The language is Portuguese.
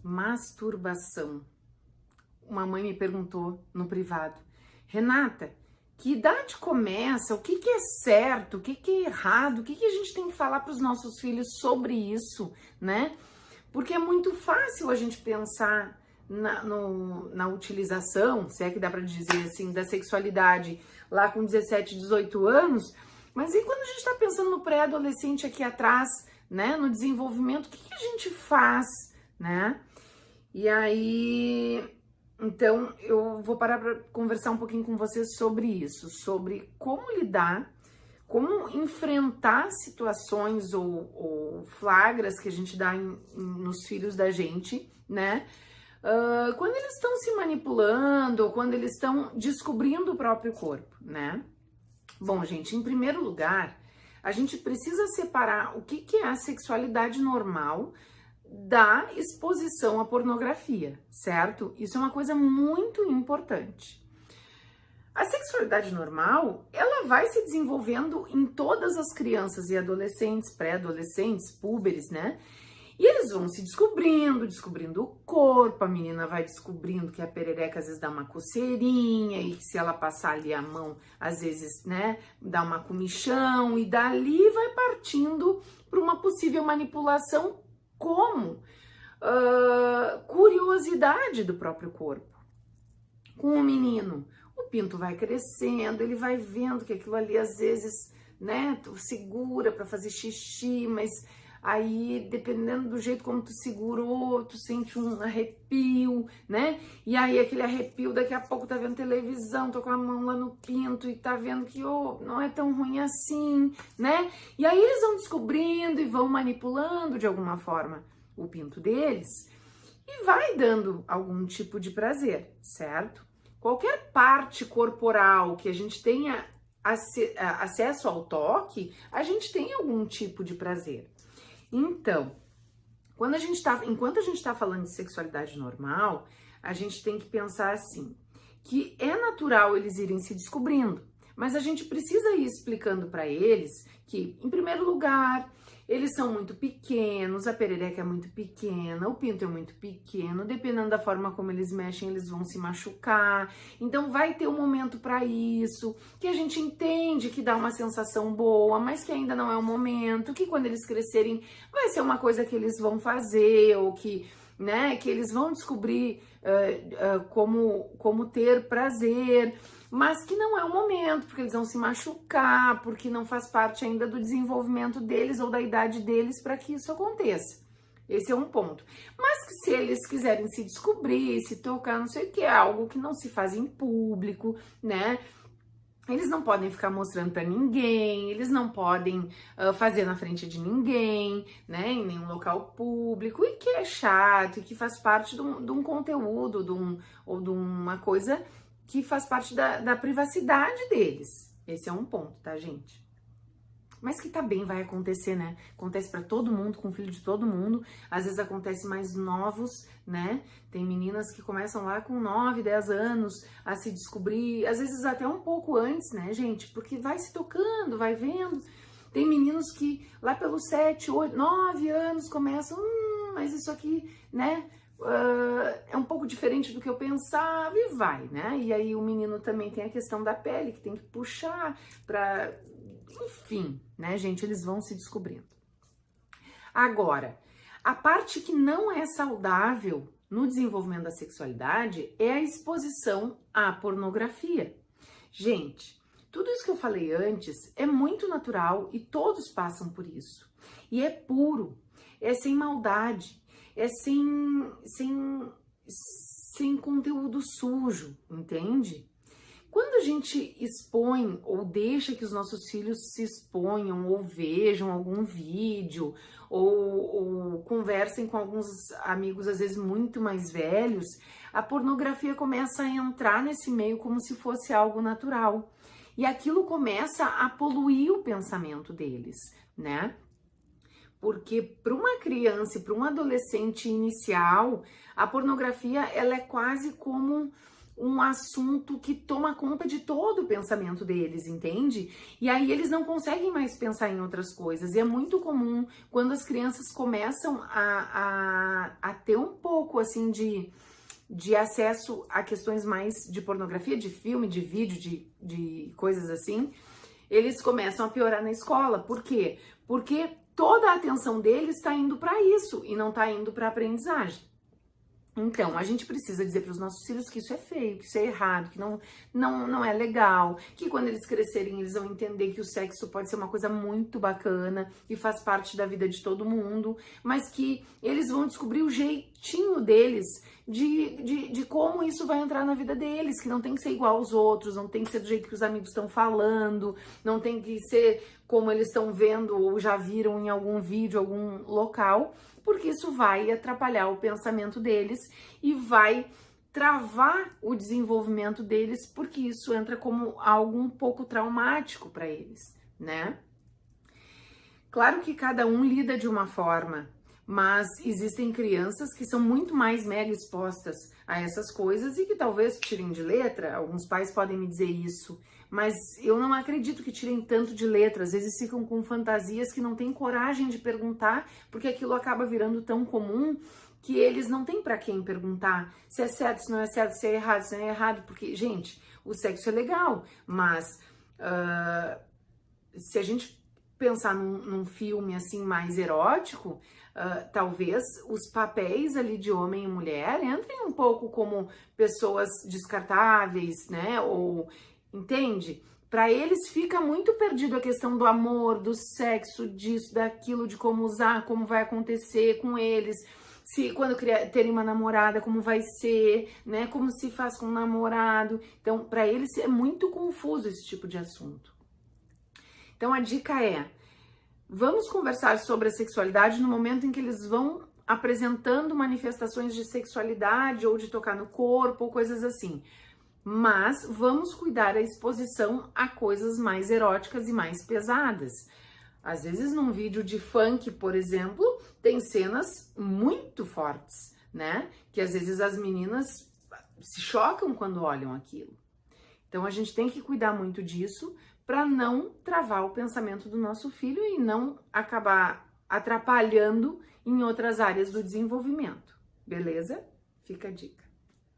Masturbação. Uma mãe me perguntou no privado: Renata, que idade começa? O que é certo? O que é errado? O que a gente tem que falar para os nossos filhos sobre isso, né? Porque é muito fácil a gente pensar na utilização, se é que dá para dizer assim, da sexualidade lá com 17, 18 anos, mas e quando a gente está pensando no pré-adolescente aqui atrás, né? No desenvolvimento, o que a gente faz, né? E aí, então, eu vou parar para conversar um pouquinho com vocês sobre isso, sobre como lidar, como enfrentar situações ou flagras que a gente dá nos filhos da gente, né? Quando eles estão se manipulando ou quando eles estão descobrindo o próprio corpo, né? Bom, gente, em primeiro lugar, a gente precisa separar o que é a sexualidade normal da exposição à pornografia, certo? Isso é uma coisa muito importante. A sexualidade normal, ela vai se desenvolvendo em todas as crianças e adolescentes, pré-adolescentes, púberes, né? E eles vão se descobrindo o corpo, a menina vai descobrindo que a perereca às vezes dá uma coceirinha e que se ela passar ali a mão, às vezes, né, dá uma comichão e dali vai partindo para uma possível manipulação como curiosidade do próprio corpo. Com o menino, o pinto vai crescendo, ele vai vendo que aquilo ali às vezes, né, tu segura para fazer xixi, mas aí, dependendo do jeito como tu segurou, tu sente um arrepio, né? E aí, aquele arrepio, daqui a pouco tá vendo televisão, tô com a mão lá no pinto e tá vendo que, não é tão ruim assim, né? E aí, eles vão descobrindo e vão manipulando, de alguma forma, o pinto deles e vai dando algum tipo de prazer, certo? Qualquer parte corporal que a gente tenha acesso ao toque, a gente tem algum tipo de prazer. Então, enquanto a gente está falando de sexualidade normal, a gente tem que pensar assim, que é natural eles irem se descobrindo, mas a gente precisa ir explicando para eles que, em primeiro lugar, eles são muito pequenos, a perereca é muito pequena, o pinto é muito pequeno, dependendo da forma como eles mexem, eles vão se machucar. Então vai ter um momento para isso, que a gente entende que dá uma sensação boa, mas que ainda não é o momento, que quando eles crescerem vai ser uma coisa que eles vão fazer, ou que, né, que eles vão descobrir como ter prazer, mas que não é o momento, porque eles vão se machucar, porque não faz parte ainda do desenvolvimento deles ou da idade deles para que isso aconteça. Esse é um ponto. Mas que se eles quiserem se descobrir, se tocar, não sei o que, é algo que não se faz em público, né? Eles não podem ficar mostrando para ninguém, eles não podem fazer na frente de ninguém, né, em nenhum local público, e que é chato, e que faz parte de um conteúdo, ou de uma coisa que faz parte da privacidade deles. Esse é um ponto, tá, gente? Mas que também vai acontecer, né? Acontece para todo mundo, com o filho de todo mundo. Às vezes acontece mais novos, né? Tem meninas que começam lá com 9, 10 anos a se descobrir, às vezes até um pouco antes, né, gente? Porque vai se tocando, vai vendo. Tem meninos que lá pelos 7, 8, 9 anos começam, mas isso aqui, né? É um pouco diferente do que eu pensava e vai, né? E aí o menino também tem a questão da pele, que tem que puxar para... Enfim, né, gente? Eles vão se descobrindo. Agora, a parte que não é saudável no desenvolvimento da sexualidade é a exposição à pornografia. Gente, tudo isso que eu falei antes é muito natural e todos passam por isso. E é puro, é sem maldade, é sem conteúdo sujo, entende? Quando a gente expõe ou deixa que os nossos filhos se exponham ou vejam algum vídeo ou conversem com alguns amigos às vezes muito mais velhos, a pornografia começa a entrar nesse meio como se fosse algo natural. E aquilo começa a poluir o pensamento deles, né? Porque para uma criança e para um adolescente inicial, a pornografia ela é quase como um assunto que toma conta de todo o pensamento deles, entende? E aí eles não conseguem mais pensar em outras coisas. E é muito comum quando as crianças começam a ter um pouco pouco assim de acesso a questões mais de pornografia, de filme, de vídeo, de coisas assim, eles começam a piorar na escola. Por quê? Porque toda a atenção deles está indo para isso e não está indo para a aprendizagem. Então, a gente precisa dizer para os nossos filhos que isso é feio, que isso é errado, que não é legal, que quando eles crescerem eles vão entender que o sexo pode ser uma coisa muito bacana e faz parte da vida de todo mundo, mas que eles vão descobrir o jeitinho deles de como isso vai entrar na vida deles, que não tem que ser igual aos outros, não tem que ser do jeito que os amigos estão falando, não tem que ser como eles estão vendo ou já viram em algum vídeo, algum local, porque isso vai atrapalhar o pensamento deles e vai travar o desenvolvimento deles, porque isso entra como algo um pouco traumático para eles, né? Claro que cada um lida de uma forma, mas existem crianças que são muito mais mega expostas a essas coisas e que talvez tirem de letra. Alguns pais podem me dizer isso, mas eu não acredito que tirem tanto de letra. Às vezes ficam com fantasias que não têm coragem de perguntar, porque aquilo acaba virando tão comum que eles não têm para quem perguntar se é certo, se não é certo, se é errado, se não é errado, porque, gente, o sexo é legal, mas se a gente pensar num filme assim mais erótico, talvez os papéis ali de homem e mulher entrem um pouco como pessoas descartáveis, né? Ou, entende? Para eles fica muito perdido a questão do amor, do sexo, disso, daquilo, de como usar, como vai acontecer com eles. Se quando terem uma namorada, como vai ser, né? Como se faz com um namorado. Então, para eles é muito confuso esse tipo de assunto. Então, a dica é: vamos conversar sobre a sexualidade no momento em que eles vão apresentando manifestações de sexualidade ou de tocar no corpo ou coisas assim. Mas vamos cuidar a exposição a coisas mais eróticas e mais pesadas. Às vezes, num vídeo de funk, por exemplo, tem cenas muito fortes, né? Que às vezes as meninas se chocam quando olham aquilo. Então, a gente tem que cuidar muito disso para não travar o pensamento do nosso filho e não acabar atrapalhando em outras áreas do desenvolvimento. Beleza? Fica a dica.